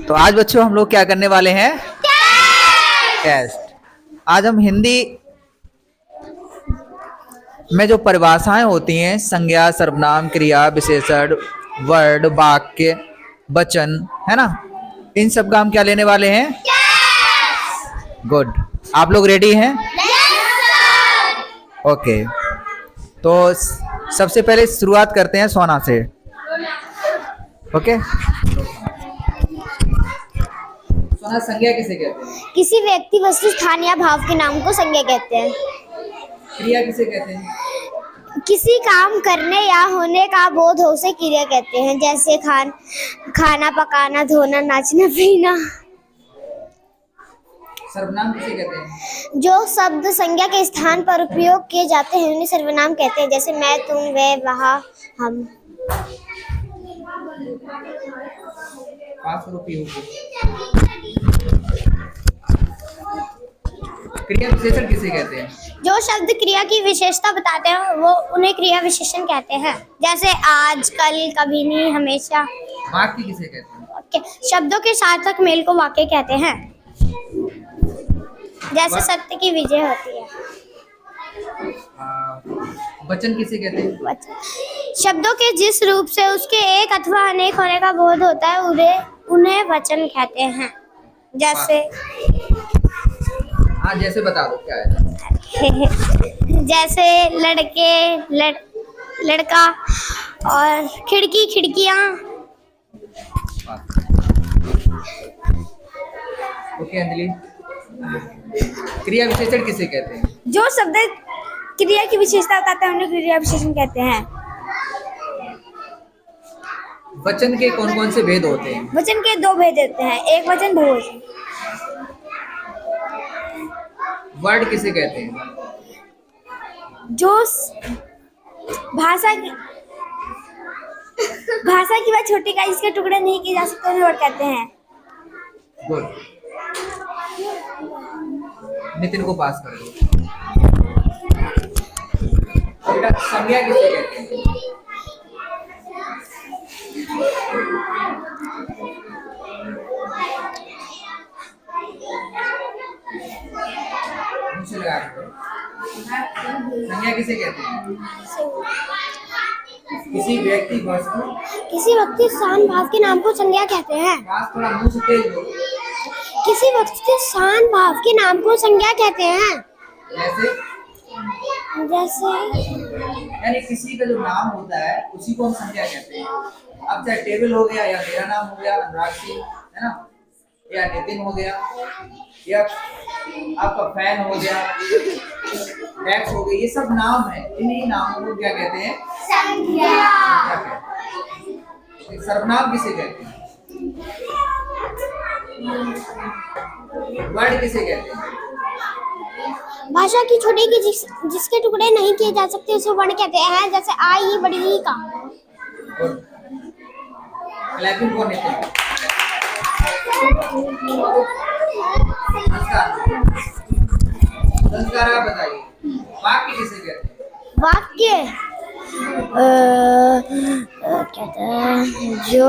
तो आज बच्चों हम लोग क्या करने वाले हैं? टेस्ट। आज हम हिंदी में जो परिभाषाएं होती हैं, संज्ञा, सर्वनाम, क्रिया, विशेषण, वर्ड, वाक्य, वचन, है ना, इन सब का हम क्या लेने वाले हैं? गुड। आप लोग रेडी हैं? ओके। तो सबसे पहले शुरुआत करते हैं सोना से। ओके। सोना, संज्ञा किसे कहते हैं? किसी व्यक्ति, वस्तु, स्थान या भाव के नाम को संज्ञा कहते हैं। क्रिया किसे कहते हैं? किसी काम करने या होने का बोध हो उसे क्रिया कहते हैं, जैसे खाना पकाना, धोना, नाचना, पीना। सर्वनाम किसे कहते हैं? जो शब्द संज्ञा के स्थान पर उपयोग किए जाते हैं उन्हें सर्वनाम कहते हैं, जैसे मैं, तुम, वे, वह, हम। क्रिया विशेषण किसे कहते हैं? जो शब्द क्रिया की विशेषता बताते हैं वो उन्हें क्रिया विशेषण कहते हैं, जैसे आज, कल, कभी नहीं, हमेशा। वाक्य किसे कहते हैं? ओके, शब्दों के सार्थक मेल को वाक्य कहते हैं, जैसे सत्य की विजय होती है। वचन किसे कहते हैं? शब्दों के जिस रूप से उसके एक अथवा अनेक होने का बोध होता है उन्हें वचन कहते हैं, जैसे हाँ, जैसे बता दो क्या है। जैसे लड़के, लड़का और खिड़की, खिड़कियाँ। ओके अंजलि, क्रिया विशेषण किसे कहते हैं? जो शब्द क्रिया की विशेषता बताते हैं उन्हें क्रिया विशेषण कहते हैं। वचन के कौन कौन से भेद होते हैं? वचन के दो भेद होते हैं, एक वचन, बहुवचन। वर्ड किसे कहते हैं? जो भाषा की वह छोटी इकाई जिसके टुकड़े नहीं किए जा सकते उन्हें वर्ड कहते हैं। गुड। नितिन को पास कर दो। संज्ञा किसे कहते हैं? संज्ञा किसे कहते हैं? किसी व्यक्ति, वस्तु, स्थान, भाव के नाम को संज्ञा कहते हैं। थोड़ा मुंह से तेज बोलो। किसी वस्तु, स्थान, भाव के नाम को संज्ञा कहते हैं, जैसे यानी किसी का जो नाम होता है उसी को हम संज्ञा कहते हैं। अब चाहे टेबल हो गया, या मेरा नाम हो गया अनुराग सिंह, है ना, या नितिन हो गया, या आपका फैन हो गया, डेस्क हो गई, ये सब नाम है। इन्हीं नामों को क्या कहते हैं? संज्ञा। सर्वनाम किसे कहते हैं? वर्ड किसे कहते हैं? भाषा की छोटी की जिसके टुकड़े नहीं किए जा सकते उसे वर्ण कहते हैं, जैसे आ, ई, बड़ी, ई का। क्लैपिंग कौन देते हैं? संस्कार आप बताइए। वाक्य किसे कहते हैं? वाक्य कहते हैं जो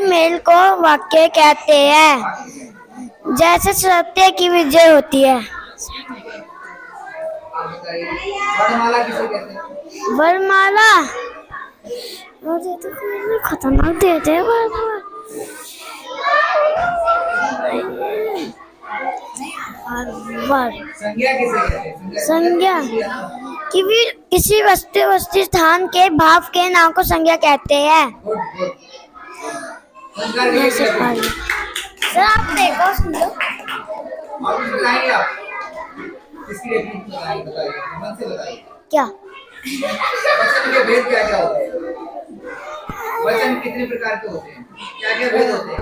मेल को वाक्य कहते हैं, जैसे सत्य की विजय होती है। वर्णमाला किसे कहते हैं? वर्णमाला मुझे तो खतरनाक देते हैं वर्णमाला। संज्ञा किसे कहते हैं? संज्ञा किसी वस्तु स्थान के भाव के नाम को संज्ञा कहते हैं। सर आप देखो, सुन लो। बताइए आप इसकी टेक्निक बताइए, मन से बताइए। क्या वचन के भेद क्या क्या होते हैं? वचन कितने प्रकार के होते हैं? क्या क्या भेद होते हैं?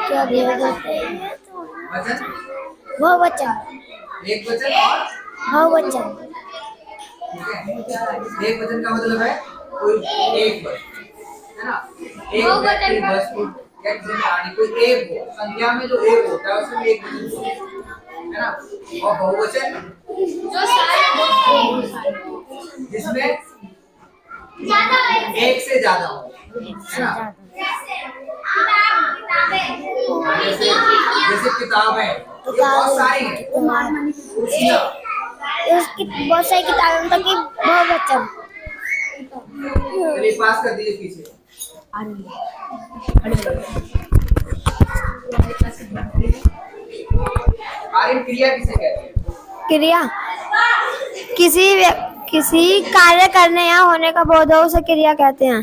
क्या भेद होते हैं? वचन, बहुवचन, एक वचन और बहुवचन। ठीक है, एक वचन का मतलब है कोई एक वस्तु, है ना, एक व्यक्ति, वस्तु या किसी प्राणी, कोई एक हो, संख्या में जो एक होता है उसमें एक वचन है ना। और बहुवचन जो सारे जिसमें एक से ज्यादा हो, है ना? जैसे जैसे किताब है, ये बहुत सारी है। कुर्सियाँ, उसकी बहुत सारी किताबें मतलब कि बहुत बच्चा चलिए पास कर दीजिए पीछे। आर्यन क्रिया किसे कहते हैं? क्रिया किसी कार्य करने या होने का बोध हो उसे क्रिया कहते हैं।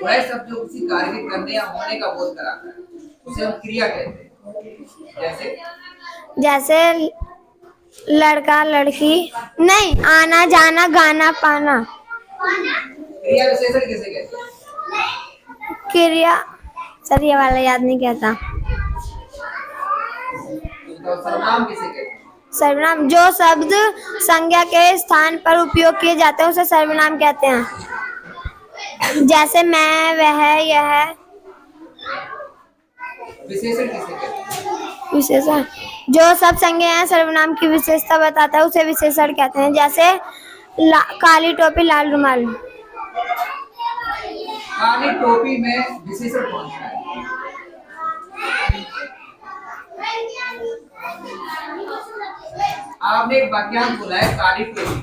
वह सब जो किसी कार्य के करने या होने का बोध कराता है उसे हम क्रिया कहते हैं। जैसे लड़का लड़की नहीं, आना जाना गाना पाना। क्रिया विशेषण किसे कहते हैं? क्रिया सर ये वाला याद नहीं कहता। तो सर्वनाम किसे कहते हैं? सर्वनाम जो शब्द संज्ञा के स्थान पर उपयोग किए जाते हैं उसे सर्वनाम कहते हैं। जैसे मैं, वह, यह। विशेषण किसे कहते हैं? विशेषण जो सब संज्ञा या सर्वनाम की विशेषता बताता है उसे विशेषण कहते हैं। जैसे काली टोपी, लाल रुमाल। काली टोपी में विशेषण कौन सा है? आपने एक वाक्यांश बोला है काली टोपी।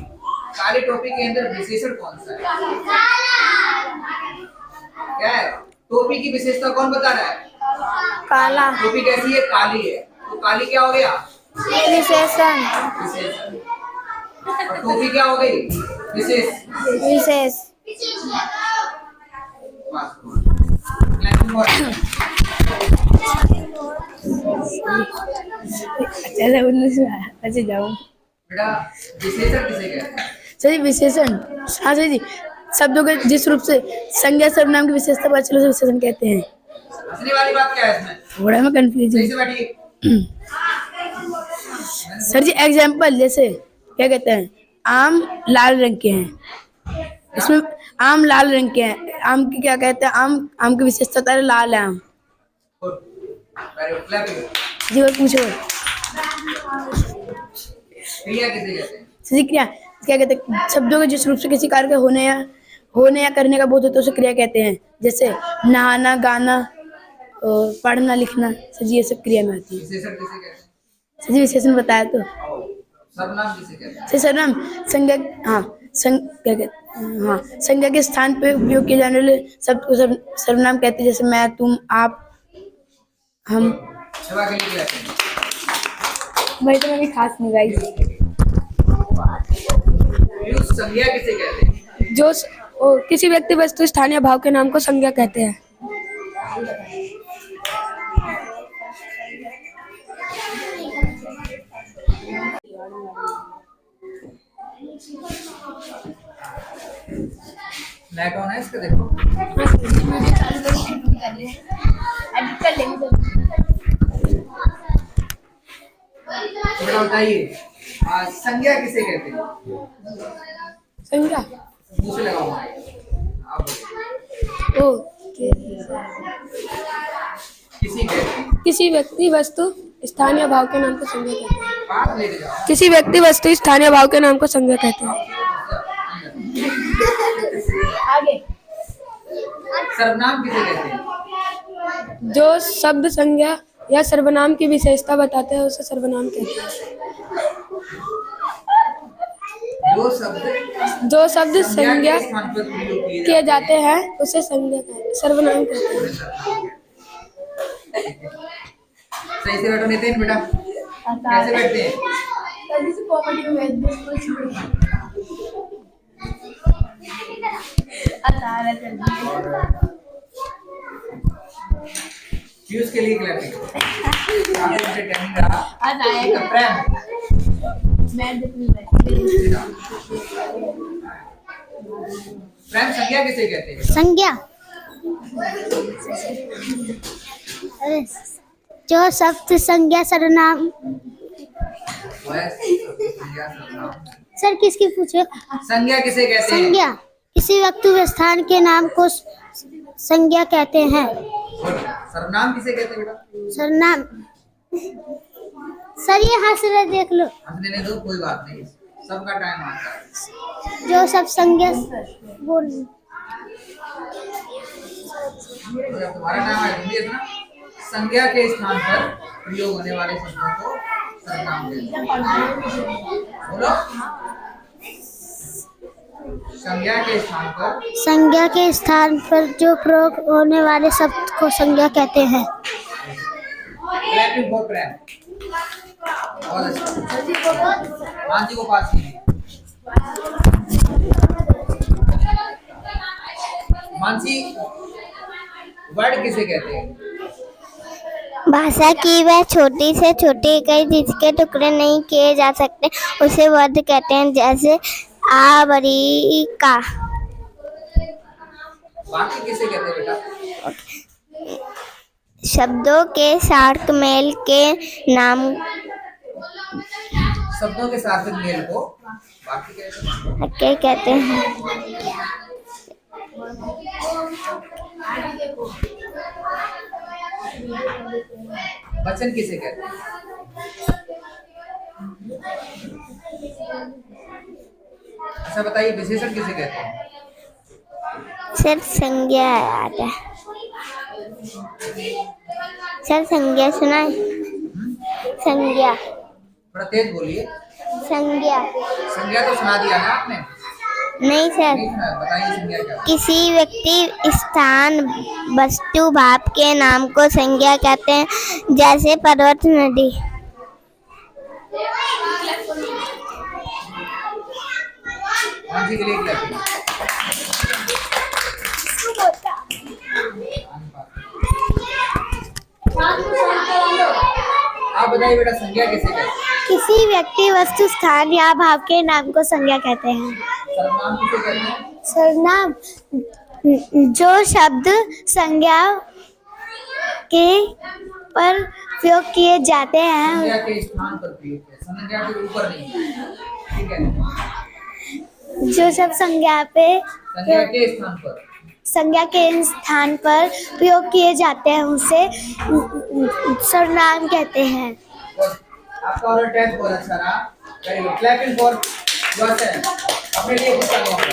काली टोपी के अंदर विशेषण कौन सा है? क्या है? टोपी की विशेषता कौन बता रहा है? काला। टोपी कैसी है? काली है। तो काली क्या हो गया? विशेषण। विशेषण। और टोपी क्या हो गई? विशेष। विशेष। अच्छा जाओ बेटा विशेषण किसे कहते हैं? सही विशेषण। हाँ सही जी, शब्दों के जिस रूप से संज्ञा सर्वनाम की विशेषता पता चले उसे विशेषण कहते हैं। असली वाली बात क्या है इसमें? थोड़ा मैं कंफ्यूज सही हूँ से बैठिए। सर जी। एग्जाम्पल जैसे क्या कहते हैं, आम लाल रंग के हैं। इसमें आम लाल रंग के हैं, आम की क्या कहते हैं, आम की विशेषता है लाल है आम। जी और पूछो। क्रिया किसे कहते हैं? सही क्रिया क्या कहते हैं, शब्दों के जिस रूप से किसी कार्य के होने या करने का बोध होता है उसे क्रिया कहते हैं। जैसे नहाना, गाना, और पढ़ना, लिखना। सर जी ये सब क्रिया में आती है। विशेषण किसे कहते हैं? सर जी विशेषण बताया तो। सर्वनाम किसे कहते हैं? सर सर्वनाम संज्ञा, हाँ क्या कहते हैं, हाँ संज्ञा के स्थान पे उपयोग किए जाने वाले शब्द को सर्वनाम कहते हैं। जैसे मैं, तुम, आप, हम। सेवा के लिए कहते हैं। भाई तो मैं भी खास नहीं गाई। संज्ञा किसे कहते हैं? जो किसी व्यक्ति, वस्तु, स्थान या भाव के नाम को संज्ञा कहते हैं। नेट ऑन है इसका देखो। बेटा बताइए संज्ञा किसे कहते हैं? संज्ञा मुंह से लगाओ आप बोलिए। ओ किसी व्यक्ति, वस्तु, स्थान या भाव के नाम को संज्ञा कहते हैं। बात लेके जाओ। किसी व्यक्ति, वस्तु, स्थान या भाव के नाम को संज्ञा कहते हैं। आगे सर्वनाम किसे कहते हैं? जो शब्द संज्ञा या सर्वनाम की विशेषता बताते हैं उसे सर्वनाम कहते हैं। जो शब्द संज्ञा के स्थान पर प्रयोग किए जाते हैं उसे सर्वनाम कहते हैं। सही से बैठो नितिन बेटा। कैसे बैठते हैं? फ्यूज के लिए क्लैपिंग। काफी एंटरटेनिंग रहा। प्रेम प्रेम संज्ञा किसे कहते हैं? संज्ञा जो शब्द संज्ञा सर्वनाम। सर किसकी पूछे? संज्ञा किसे कहते हैं? संज्ञा किसी वस्तु व स्थान के नाम को संज्ञा कहते हैं। सर्वनाम किसे कहते हैं बेटा? सर्वनाम सर ये हंस रहे देख लो। हंसने दो कोई बात नहीं। सबका टाइम आता है। जो सब संज्ञा बोल तो जब तुम्हारा टाइम आए तुम भी देखना, संज्ञा के स्थान पर प्रयोग होने वाले शब्दों को सर्वनाम कहते हैं। बोलो, संज्ञा के स्थान पर संज्ञा के स्थान पर जो प्रयोग होने वाले शब्द को संज्ञा कहते हैं। क्लैपिंग फॉर प्रेम। बहुत अच्छा, मानसी को पास कीजिए। मानसी, वर्ड किसे कहते हैं? भाषा की वह छोटी से छोटी इकाई जिसके टुकड़े नहीं किए जा सकते उसे वर्ड कहते हैं, जैसे आ बड़ी का। वाक्य किसे कहते हैं बेटा? शब्दों के सार्थ मेल के नाम शब्दों के सार्थक मेल को वाक्य कहते हैं। के कहते हैं। वचन किसे कहते हैं? अच्छा बताइए, विशेषण किसे कहते हैं? सिर्फ संज्ञा याद है। सर संज्ञा सुना है? संज्ञा थोड़ा तेज बोलिए। संज्ञा संज्ञा तो सुना दिया ना आपने? नहीं सर। नहीं सुना, बताइए संज्ञा क्या? किसी व्यक्ति, स्थान, वस्तु, भाव के नाम को संज्ञा कहते हैं, जैसे पर्वत, नदी। मानसी के लिए क्लैपिंग। आप बताइए बेटा, संज्ञा किसे कहते हैं? किसी व्यक्ति, वस्तु, स्थान या भाव के नाम को संज्ञा कहते हैं। सर्वनाम किसे कहते हैं? सर्वनाम जो शब्द संज्ञा के पर प्रयोग किए जाते हैं। संज्ञा के स्थान पर प्रयोग है, संज्ञा के ऊपर नहीं। ठीक है, जो शब्द संज्ञा के स्थान पर प्रयोग किए जाते हैं उसे सर्वनाम कहते हैं। आपका ऑर्डर टेस्ट बहुत अच्छा रहा। Very good, clapping for yourself. अपने लिए खुद का मौका।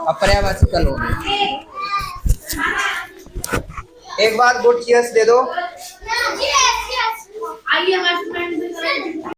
अब पर्यायवाची कल हो गए। एक बार गुड चीयर्स दे दो। आइए हमारे